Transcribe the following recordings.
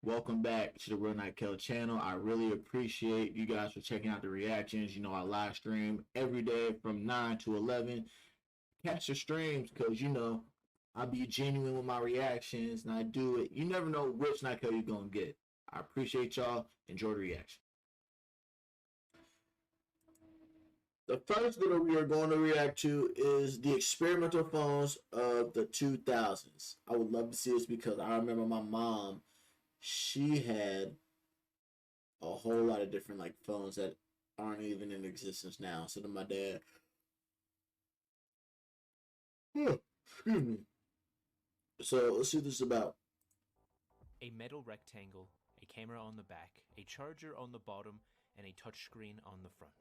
Welcome back to the Real Nykel channel. I really appreciate you guys for checking out the reactions. You know, I live stream every day from 9 to 11. Catch the streams because, I be genuine with my reactions and I do it. You never know which Nykel you're going to get. I appreciate y'all. Enjoy the reaction. The first video we are going to react to is the experimental phones of the 2000s. I would love to see this because I remember my mom, she had a whole lot of different phones that aren't even in existence now. So then my dad, excuse me. So let's see what this is about. A metal rectangle, a camera on the back, a charger on the bottom, and a touchscreen on the front.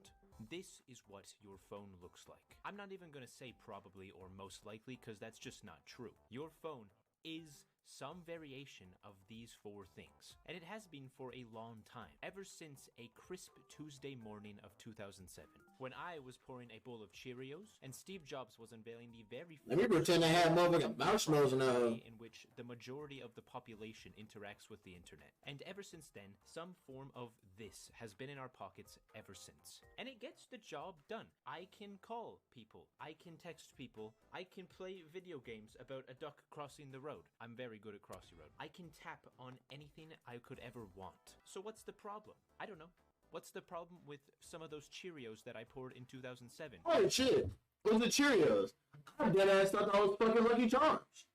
This is what your phone looks like. I'm not even gonna say probably or most likely because that's just not true. Your phone is some variation of these four things, and it has been for a long time, ever since a crisp Tuesday morning of 2007, when I was pouring a bowl of Cheerios and Steve Jobs was unveiling the very Let me pretend to have motherfucking marshmallows in there. In which the majority of the population interacts with the internet. And ever since then, some form of this has been in our pockets ever since. And it gets the job done. I can call people, I can text people, I can play video games about a duck crossing the road. I'm very good at crossing road. I can tap on anything I could ever want. So what's the problem? I don't know. What's the problem with some of those Cheerios that I poured in 2007? Oh shit! It was the Cheerios. I deadass thought that was fucking Lucky Charms.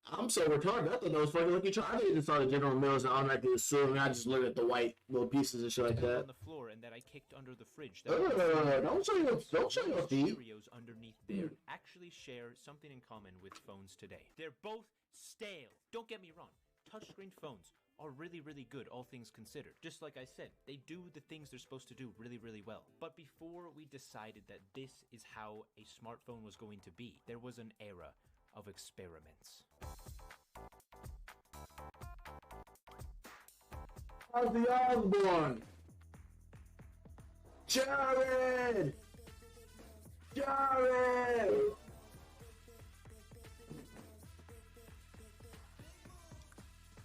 I'm so retarded. I thought that was fucking Lucky Charms. I didn't saw the General Mills and automatically assumed. I just looked at the white little pieces and shit like that. On the floor and that I kicked under the fridge. Don't show your feet. Cheerios underneath there actually share something in common with phones today. They're both stale. Don't get me wrong. Touchscreen phones are really, really good, all things considered. Just like I said, they do the things they're supposed to do really, really well. But before we decided that this is how a smartphone was going to be, there was an era of experiments. Ozzy Osbourne. Jared.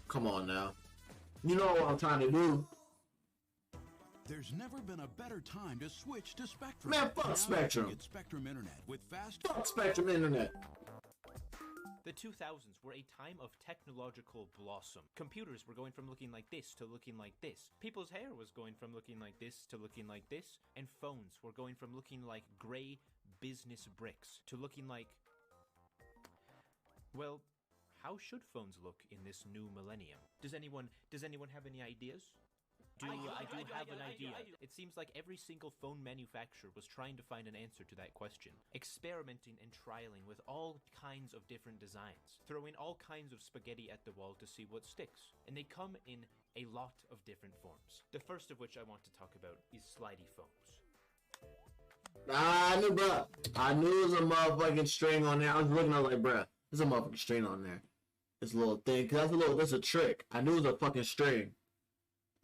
Come on now. You know what I'm trying to do. There's never been a better time to switch to Spectrum. Man, fuck Spectrum. Get Spectrum Internet with fast... Fuck Spectrum Internet. The 2000s were a time of technological blossom. Computers were going from looking like this to looking like this. People's hair was going from looking like this to looking like this. And phones were going from looking like gray business bricks to looking like... Well, how should phones look in this new millennium? Does anyone have any ideas? I do have an idea. It seems like every single phone manufacturer was trying to find an answer to that question, experimenting and trialing with all kinds of different designs, throwing all kinds of spaghetti at the wall to see what sticks. And they come in a lot of different forms. The first of which I want to talk about is slidey phones. I knew, bruh. I knew there was a motherfucking string on there. I was looking, I was like, bruh, there's a motherfucking string on there. This little thing, cause that's a trick. I knew it was a fucking string.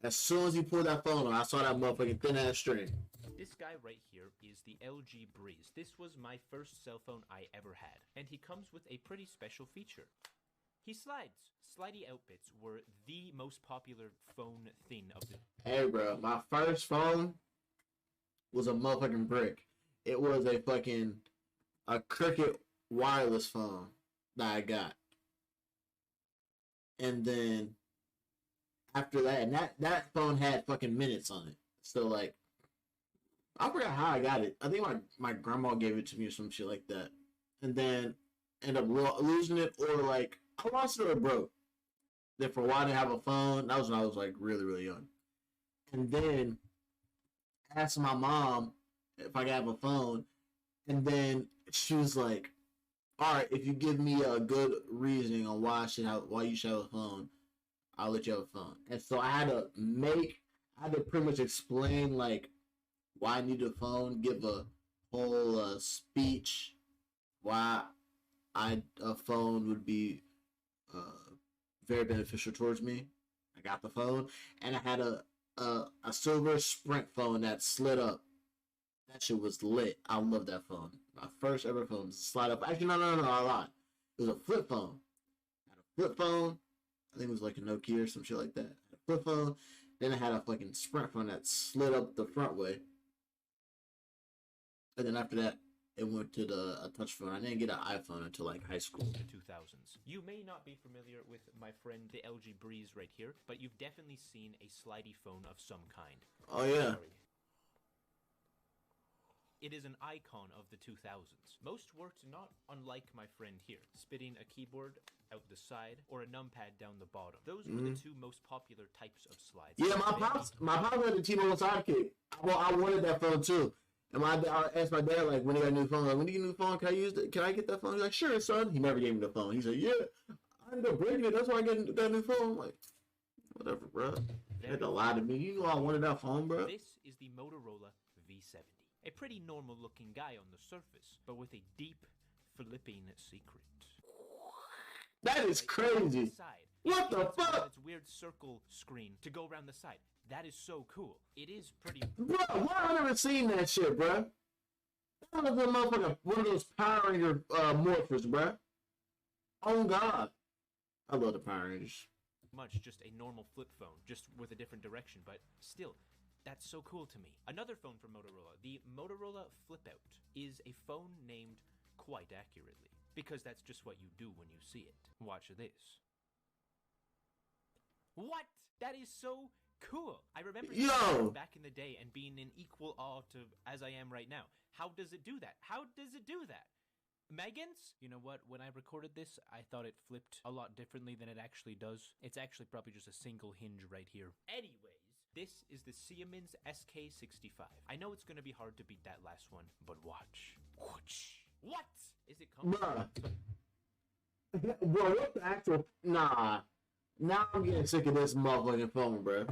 As soon as he pulled that phone on, I saw that motherfucking thin ass string. This guy right here is the LG Breeze. This was my first cell phone I ever had, and he comes with a pretty special feature. He slides. Slidey outfits were the most popular phone thing of the... Hey, bro, my first phone was a motherfucking brick. It was a Cricket wireless phone that I got. And then after that, and that phone had fucking minutes on it. So I forgot how I got it. I think my grandma gave it to me or some shit like that. And then end up losing it, or I lost it or broke. Then for a while I didn't have a phone. That was when I was really, really young. And then I asked my mom if I could have a phone. And then she was like, alright, if you give me a good reasoning on why you should have a phone, I'll let you have a phone. And so I had to pretty much explain why I needed a phone, give a whole speech why a phone would be very beneficial towards me. I got the phone, and I had a silver Sprint phone that slid up. That shit was lit. I love that phone. My first ever phone was a slide up. Actually, no, I lied. It was a flip phone. I had a flip phone. I think it was like a Nokia or some shit like that. A flip phone. Then I had a fucking Sprint phone that slid up the front way. And then after that, it went to a touch phone. I didn't get an iPhone until like high school. The 2000s. You may not be familiar with my friend the LG Breeze right here, but you've definitely seen a slidey phone of some kind. Oh yeah. Sorry. It is an icon of the 2000s. Most worked not unlike my friend here, spitting a keyboard out the side or a numpad down the bottom. Those were the two most popular types of slides. Yeah, my pops had the T-Mobile Sidekick. I wanted that phone too. And I asked my dad, like, when he got a new phone, like, when do you get a new phone? Can I use it? Can I get that phone? He's like, sure, son. He never gave me the phone. He said, yeah, I ended up breaking it. That's why I got that new phone. I'm like, whatever, bro. You had to lie to me. You know I wanted that phone, bro. This is the Motorola V70. A pretty normal-looking guy on the surface, but with a deep Philippine secret. That is crazy. What the fuck? Its weird circle screen to go around the side. That is so cool. It is pretty. Bro, why have I never seen that shit, bro? That was a motherfucker, one of those Power Ranger morphers, bro. Oh God, I love the Power Rangers. Much just a normal flip phone, just with a different direction, but still, that's so cool to me. Another phone from Motorola, the Motorola Flip Out, is a phone named quite accurately, because that's just what you do when you see it. Watch this. What? That is so cool. I remember back in the day and being in equal awe to as I am right now. How does it do that? How does it do that? Megan's? You know what? When I recorded this, I thought it flipped a lot differently than it actually does. It's actually probably just a single hinge right here. Anyways, this is the Siemens SK65. I know it's going to be hard to beat that last one, but watch. What? Is it coming? Bro, what the actual... Nah. Now I'm getting sick of this motherfucking phone, bro.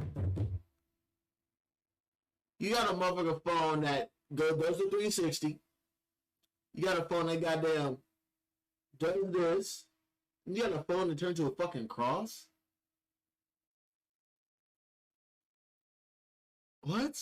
You got a motherfucking phone that goes to 360. You got a phone that goddamn does this. You got a phone that turns to a fucking cross? What?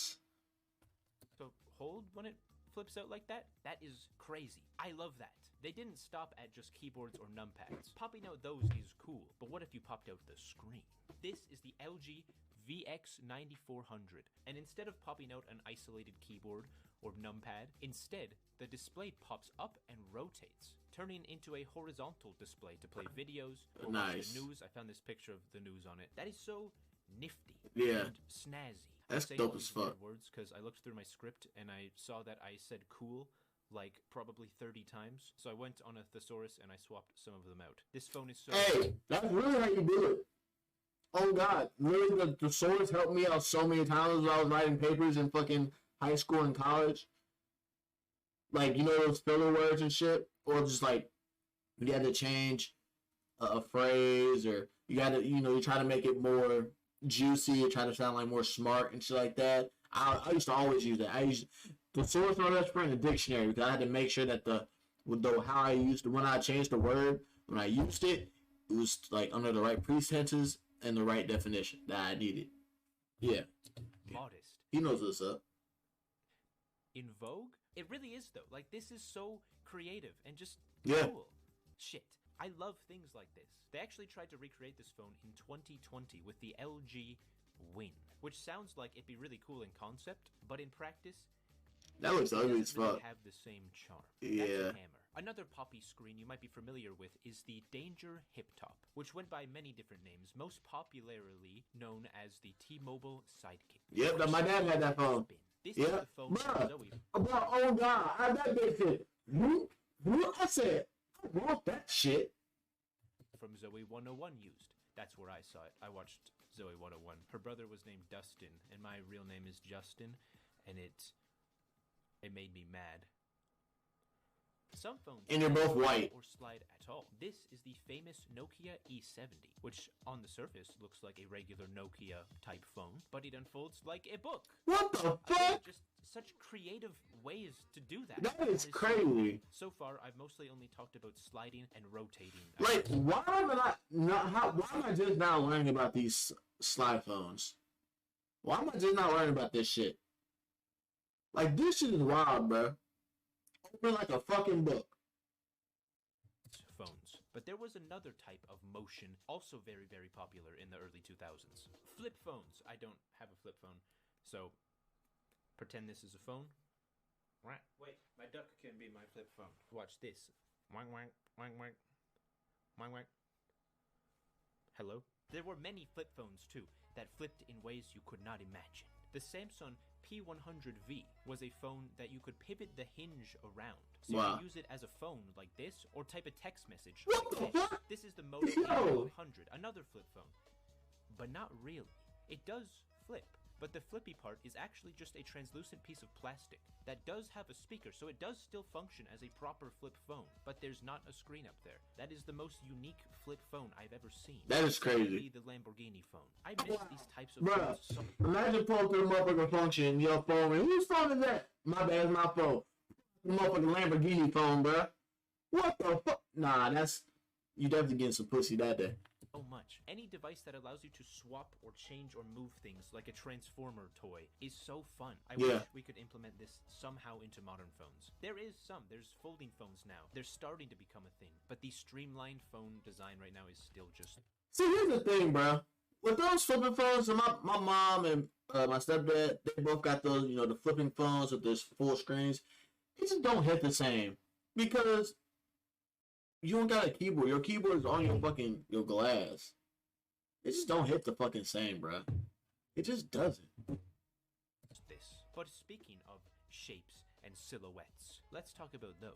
So hold when it flips out like that? That is crazy. I love that. They didn't stop at just keyboards or numpads. Popping out those is cool, but what if you popped out the screen? This is the LG VX9400, and instead of popping out an isolated keyboard or numpad, instead, the display pops up and rotates, turning into a horizontal display to play videos or watch the news. I found this picture of the news on it. That is so nifty and snazzy. That's dope as fuck. Words because I looked through my script and I saw that I said cool like probably 30 times. So I went on a thesaurus and I swapped some of them out. This phone is so... Hey, that's really how you do it. Oh God, really the thesaurus helped me out so many times when I was writing papers in fucking high school and college. Like, you know those filler words and shit? Or just like, you had to change a phrase, or you got to, you try to make it more juicy, you try to sound like more smart and shit like that. I used to always use that. I used the source my best friend in the dictionary because I had to make sure that how I used when I changed the word, when I used it, it was like under the right pretenses and the right definition that I needed. Yeah. Modest. He knows what's up. In vogue? It really is though. Like, this is so creative and just cool. Shit. I love things like this. They actually tried to recreate this phone in 2020 with the LG Win, which sounds like it'd be really cool in concept, but in practice, that looks ugly as fuck. Have the same charm. Yeah. That's a hammer. Another poppy screen you might be familiar with is the Danger Hip Top, which went by many different names, most popularly known as the T-Mobile Sidekick. Yep, my dad had that phone. This is the phone from Zoe. Oh God, I bet they said, I said, I want that shit. From Zoe 101 used. That's where I saw it. I watched Zoe 101. Her brother was named Dustin, and my real name is Justin, and it made me mad. Some phones and you're both white or slide at all. This is the famous Nokia E70, which on the surface looks like a regular Nokia type phone, but it unfolds like a book. What the fuck? Just such creative ways to do that. That is crazy. So far, I've mostly only talked about sliding and rotating. Like, why am I just now learning about these slide phones? Why am I just not learning about this shit? Like, this shit is wild, bro. Open like a fucking book. Phones. But there was another type of motion also very, very popular in the early 2000s. Flip phones. I don't have a flip phone, so pretend this is a phone. Wait, my duck can be my flip phone. Watch this. Wang, wang, wang, wang. Wang, wang. Hello? There were many flip phones too that flipped in ways you could not imagine. The Samsung P100V was a phone that you could pivot the hinge around. So you could use it as a phone like this, or type a text message like this. This is the Moto P100, another flip phone. But not really. It does flip. But the flippy part is actually just a translucent piece of plastic that does have a speaker, so it does still function as a proper flip phone, but there's not a screen up there. That is the most unique flip phone I've ever seen. That is crazy. The Lamborghini phone. I miss these types of phones so imagine pulling through the motherfucking function in your phone. And whose phone is that? My bad, it's my phone. The motherfucking Lamborghini phone, bro. What the fuck? Nah, that's... You definitely getting some pussy that day. much. Any device that allows you to swap or change or move things like a transformer toy is so fun. I wish we could implement this somehow into modern phones. There's folding phones now. They're starting to become a thing, but the streamlined phone design right now is still just... See, here's the thing, bro. With those flipping phones, and my mom and my stepdad, they both got those, you know, the flipping phones with this full screens. It just don't hit the same because you don't got a keyboard. Your keyboard is on your glass. It just don't hit the fucking same, bro. It just doesn't. This. But speaking of shapes and silhouettes, let's talk about those.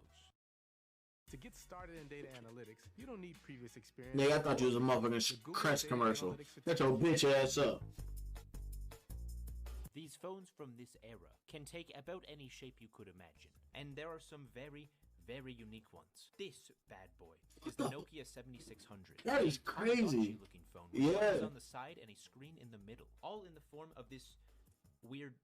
To get started in data analytics, you don't need previous experience. Nigga, I thought you was a motherfucking Crest commercial. Shut your bitch ass up. These phones from this era can take about any shape you could imagine, and there are some very, very unique ones. This bad boy is the Nokia 7600. That is crazy. Looking phone. Yeah. On the side and a screen in the middle, all in the form of this weird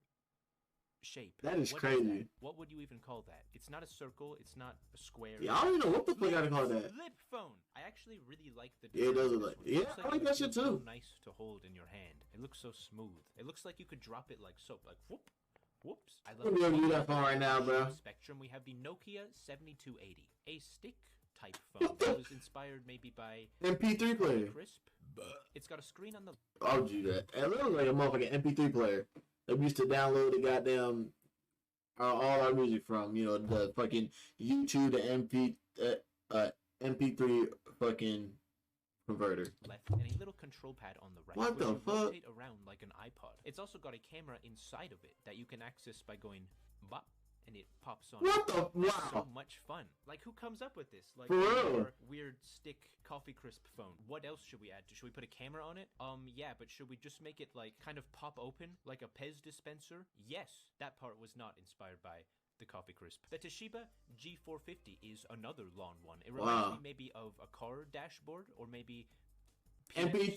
shape. That is crazy. What would you even call that? It's not a circle. It's not a square. Yeah, I don't even know what the fuck I call that. Flip phone. I actually really like the. Yeah, it does look like. Yeah, I like that shit too. So nice to hold in your hand. It looks so smooth. It looks like you could drop it like soap. Like whoop. Whoops. I love it. Do that phone right now, bro. Spectrum. We have the Nokia 7280, a stick type phone that was inspired maybe by MP3 player. Crisp. It's got a screen on the. I'll do that. It looks like a motherfucking MP3 player that we used to download the goddamn all our music from. You know, the fucking YouTube, the MP3 fucking converter. Left and a little control pad on the right. What the fuck? Rotate around like an iPod. It's also got a camera inside of it that you can access by going bop, and it pops on. What the? Wow. So much fun. Like, who comes up with this? Like, for real? Weird stick coffee crisp phone. What else should we add? Should we put a camera on it? Yeah, but should we just make it like kind of pop open like a Pez dispenser? Yes, that part was not inspired by the coffee crisp. The Toshiba G450 is another long one. It reminds me maybe of a car dashboard or maybe MP3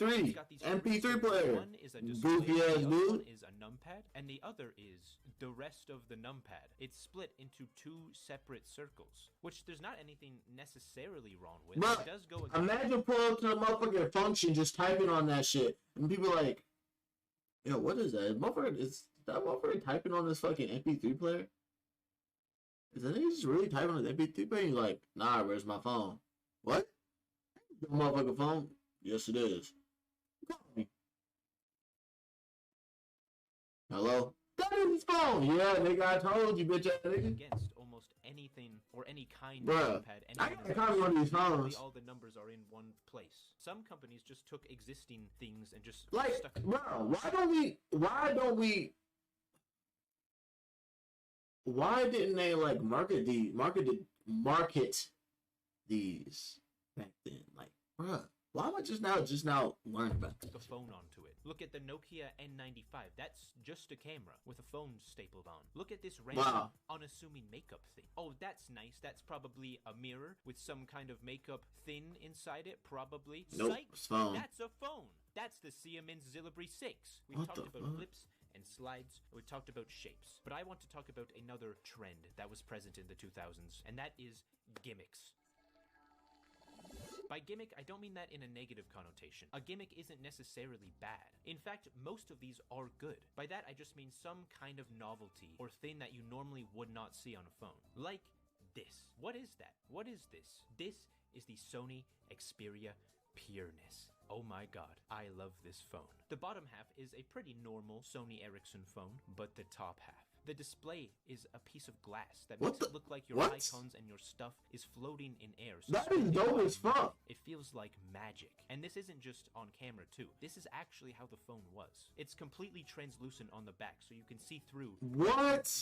player. One is a display, goofy ass the other dude. one is a numpad, and the other is the rest of the numpad. It's split into two separate circles, which there's not anything necessarily wrong with. But it does go. Imagine pulling up to the motherfucking function, just typing on that shit, and people like, yo, what is that? Is that motherfucker typing on this fucking MP3 player? Is that nigga just really typing on the MP3 player? He's like, nah, where's my phone? What? Your motherfucking phone? Yes, it is. Hello? That is his phone! Yeah, nigga, I told you, bitch ass nigga. Against almost anything or any kind Bruh, of numpad. I got a copy of these phones. All the numbers are in one place. Some companies just took existing things and just like, stuck it. Bro, why didn't they like market these back then? Like, bruh, why am I just now learning about this? The phone onto it. Look at the Nokia N95. That's just a camera with a phone stapled on. Look at this random unassuming makeup thing. Oh, that's nice. That's probably a mirror with some kind of makeup thin inside it, probably. Nope, it's phone. That's a phone. That's the Siemens Zilibri 6. We've talked about flips and slides. We've talked about shapes. But I want to talk about another trend that was present in the 2000s, and that is gimmicks. By gimmick, I don't mean that in a negative connotation. A gimmick isn't necessarily bad. In fact, most of these are good. By that, I just mean some kind of novelty or thing that you normally would not see on a phone. Like this. What is that? What is this? This is the Sony Xperia Pureness. Oh my god, I love this phone. The bottom half is a pretty normal Sony Ericsson phone, but the top half. The display is a piece of glass that makes it look like your icons and your stuff is floating in air. So that is dope as fuck. It feels like magic. And this isn't just on camera too. This is actually how the phone was. It's completely translucent on the back, so you can see through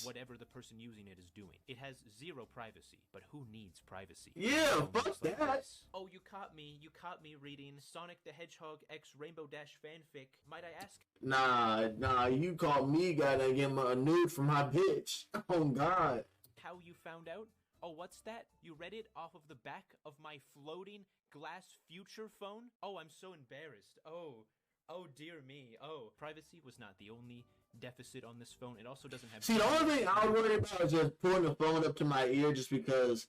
whatever the person using it is doing. It has zero privacy, but who needs privacy? Yeah, fuck like that. This. Oh, you caught me reading Sonic the Hedgehog X Rainbow Dash fanfic. Might I ask? Nah, you called me, gotta get a nude from my bitch. Oh god. How you found out? Oh, what's that? You read it off of the back of my floating glass future phone? Oh, I'm so embarrassed. Oh dear me. Oh, privacy was not the only deficit on this phone. It also doesn't have... See, the only thing I was worried about is just pulling the phone up to my ear just because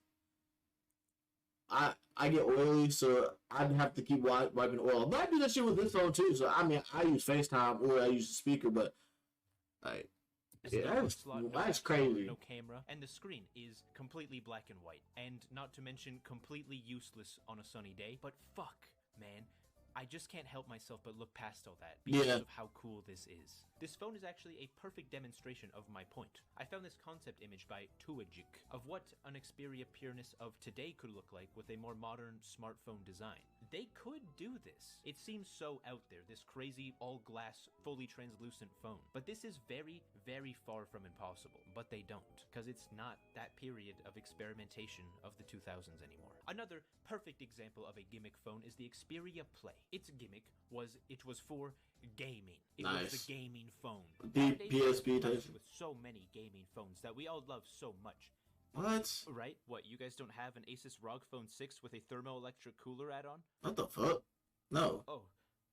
I get oily, so I'd have to keep wiping oil. But I do that shit with this phone too. So I mean, I use FaceTime or I use the speaker, but like, yeah, that's crazy. No camera, and the screen is completely black and white, and not to mention completely useless on a sunny day. But fuck, man, I just can't help myself but look past all that because of how cool this is. This phone is actually a perfect demonstration of my point. I found this concept image by Tuajik of what an Xperia Pureness of today could look like with a more modern smartphone design. They could do this. It seems so out there, this crazy all-glass, fully translucent phone. But this is very, very far from impossible. But they don't, because it's not that period of experimentation of the 2000s anymore. Another perfect example of a gimmick phone is the Xperia Play. Its gimmick was it was for gaming. It was the gaming phone. The PSP type. With so many gaming phones that we all love so much. What? Right? What, you guys don't have an Asus ROG Phone 6 with a thermoelectric cooler add-on? What the fuck? No. Oh,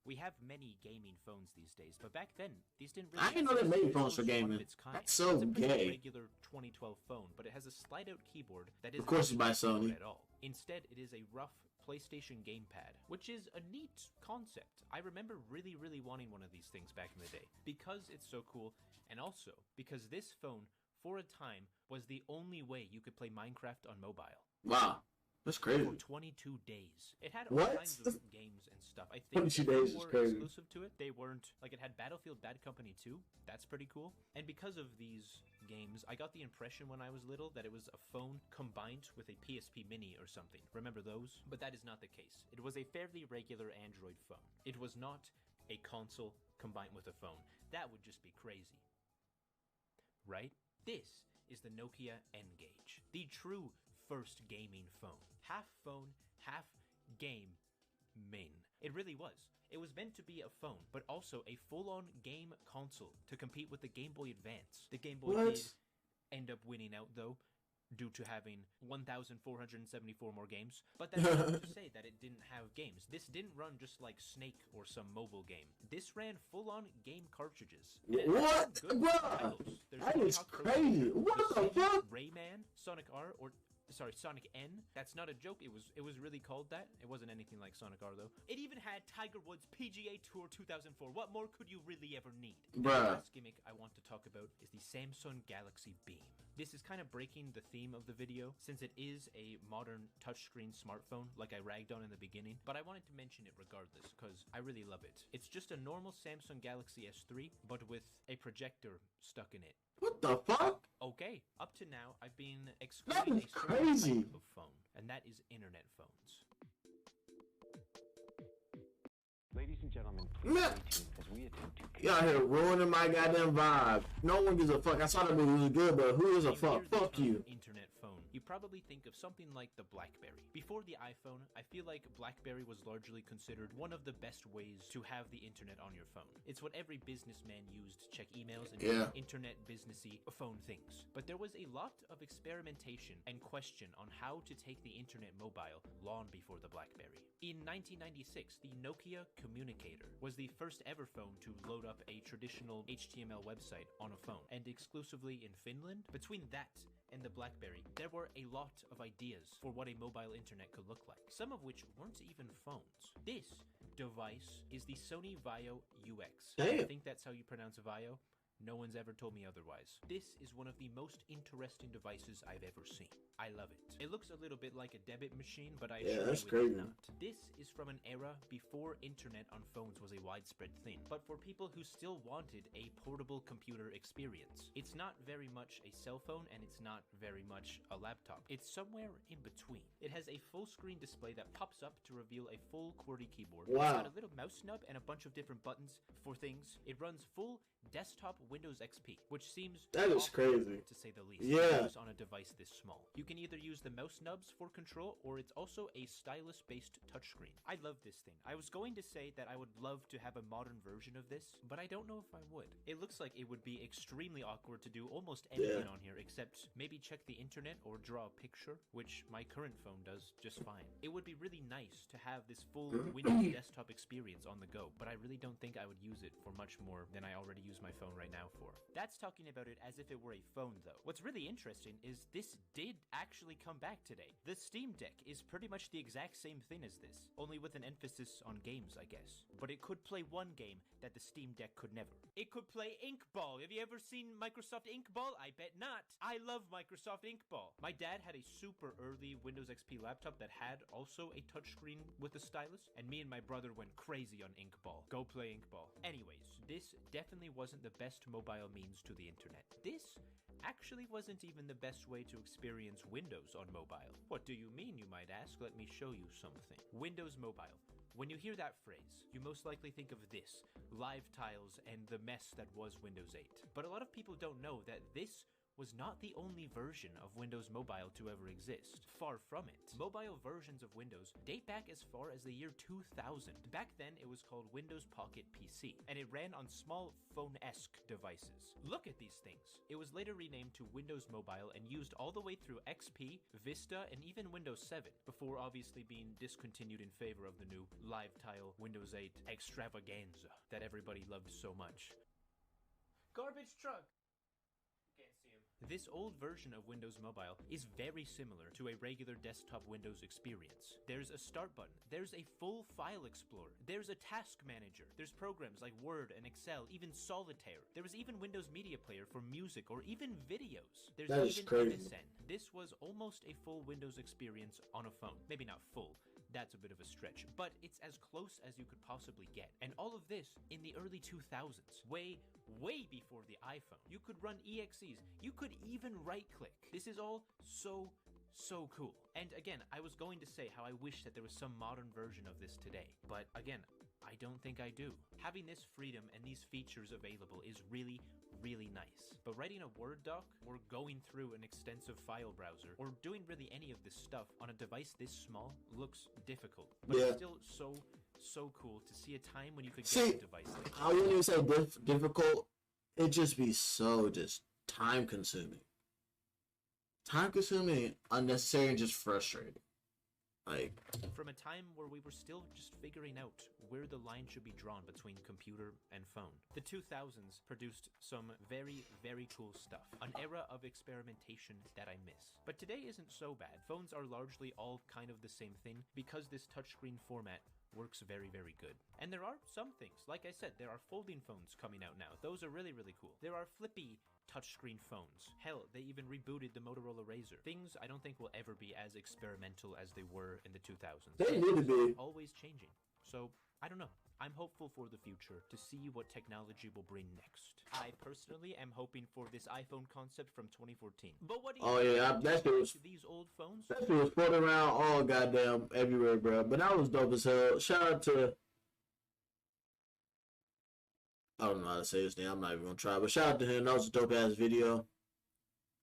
we have many gaming phones these days, but back then, these didn't really... I didn't know they made phones for gaming. That's so gay. It's a regular 2012 phone, but it has a slide-out keyboard that is... Of course it's by Sony. ...at all. Instead, it is a rough PlayStation gamepad, which is a neat concept. I remember really, really wanting one of these things back in the day, because it's so cool, and also because this phone, for a time, was the only way you could play Minecraft on mobile. Wow. That's crazy. For 22 days. It had all kinds of games and stuff. I think 22 days is crazy. Exclusive to it. They weren't, like, it had Battlefield Bad Company 2. That's pretty cool. And because of these games, I got the impression when I was little that it was a phone combined with a PSP Mini or something. Remember those? But that is not the case. It was a fairly regular Android phone. It was not a console combined with a phone. That would just be crazy. Right? This is the Nokia N-Gage. The true first gaming phone. Half phone, half game-min. It really was. It was meant to be a phone, but also a full-on game console to compete with the Game Boy Advance. The Game Boy did end up winning out, though, due to having 1,474 more games. But that's not to say that it didn't have games. This didn't run just like Snake or some mobile game. This ran full-on game cartridges. What? Bro, that is crazy. What the fuck? Rayman, Sonic R, or... Sorry, Sonic N. That's not a joke. It was really called that. It wasn't anything like Sonic R, though. It even had Tiger Woods PGA Tour 2004. What more could you really ever need? The last gimmick I want to talk about is the Samsung Galaxy Beam. This is kind of breaking the theme of the video, since it is a modern touchscreen smartphone, like I ragged on in the beginning, but I wanted to mention it regardless, because I really love it. It's just a normal Samsung Galaxy S3, but with a projector stuck in it. What the fuck? Okay, up to now, I've been excluding a certain type of phone, and that is internet phones. Ladies and gentlemen, please stay tuned as we attempt to... Y'all here ruining my goddamn vibe. No one gives a fuck. I saw that movie was good, but who gives a fuck? Fuck you. Internet phone. You probably think of something like the BlackBerry. Before the iPhone, I feel like BlackBerry was largely considered one of the best ways to have the internet on your phone. It's what every businessman used to check emails and internet businessy phone things. But there was a lot of experimentation and question on how to take the internet mobile long before the BlackBerry. In 1996, the Nokia Communicator was the first ever phone to load up a traditional HTML website on a phone, and exclusively in Finland. Between that and the BlackBerry, there were a lot of ideas for what a mobile internet could look like, some of which weren't even phones. This device is the Sony Vaio UX. I think that's how you pronounce Vaio. No one's ever told me otherwise. This is one of the most interesting devices I've ever seen. I love it. It looks a little bit like a debit machine, but I Yeah, assure that's you crazy. it's not. This is from an era before internet on phones was a widespread thing, but for people who still wanted a portable computer experience. It's not very much a cell phone, and it's not very much a laptop. It's somewhere in between. It has a full screen display that pops up to reveal a full QWERTY keyboard. Wow. It's got a little mouse nub and a bunch of different buttons for things. It runs full desktop Windows XP, which seems That is awful, crazy. to say the least. Yeah. To use on a device this small. You can either use the mouse nubs for control, or it's also a stylus-based touchscreen. I love this thing. I was going to say that I would love to have a modern version of this, but I don't know if I would. It looks like it would be extremely awkward to do almost anything on here, except maybe check the internet or draw a picture, which my current phone does just fine. It would be really nice to have this full Windows desktop experience on the go, but I really don't think I would use it for much more than I already use my phone right now for. That's talking about it as if it were a phone, though. What's really interesting is this did actually come back today. The Steam Deck is pretty much the exact same thing as this, only with an emphasis on games, I guess. But it could play one game that the Steam Deck could never. It could play Inkball. Have you ever seen Microsoft Inkball? I bet not. I love Microsoft Inkball. My dad had a super early Windows XP laptop that had also a touchscreen with a stylus, and me and my brother went crazy on Inkball. Go play Inkball. Anyways, this definitely wasn't the best mobile means to the internet. This actually wasn't even the best way to experience Windows on mobile. What do you mean, you might ask? Let me show you something. Windows Mobile. When you hear that phrase, you most likely think of this, live tiles and the mess that was Windows 8. But a lot of people don't know that this was not the only version of Windows Mobile to ever exist. Far from it. Mobile versions of Windows date back as far as the year 2000. Back then, it was called Windows Pocket PC, and it ran on small phone-esque devices. Look at these things. It was later renamed to Windows Mobile and used all the way through XP, Vista, and even Windows 7, before obviously being discontinued in favor of the new live tile Windows 8 extravaganza that everybody loved so much. Garbage truck! This old version of Windows Mobile is very similar to a regular desktop Windows experience. There's a start button, there's a full file explorer, there's a task manager, there's programs like Word and Excel, even Solitaire. There was even Windows Media Player for music or even videos. There's That is even crazy. MSN. This was almost a full Windows experience on a phone. Maybe not full. That's a bit of a stretch, but it's as close as you could possibly get. And all of this in the early 2000s, way before the iPhone. You could run EXEs. You could even right-click. This is all so cool. And again, I was going to say how I wish that there was some modern version of this today, but again, I don't think I do. Having this freedom and these features available is really nice. But writing a Word doc, or going through an extensive file browser, or doing really any of this stuff on a device this small looks difficult. But it's still so cool to see a time when you could get a device like this. I wouldn't even say difficult. It'd just be so just time consuming. Time consuming, unnecessary, and just frustrating. Like, from a time where we were still just figuring out where the line should be drawn between computer and phone. The 2000s produced some very cool stuff, an era of experimentation that I miss. But today isn't so bad. Phones are largely all kind of the same thing because this touchscreen format works very good. And there are some things, like I said, there are folding phones coming out now. Those are really cool. There are flippy touchscreen phones. Hell, they even rebooted the Motorola Razr. Things I don't think will ever be as experimental as they were in the 2000s. they need to be. Always changing. So, I don't know. I'm hopeful for the future to see what technology will bring next. I personally am hoping for this iPhone concept from 2014. But what do you think? Yeah, that shit was. To these old phones? That shit was floating around all goddamn everywhere, bro. But that was dope as hell. Shout out to. I don't know how to say his name. I'm not even gonna try. But shout out to him. That was a dope ass video.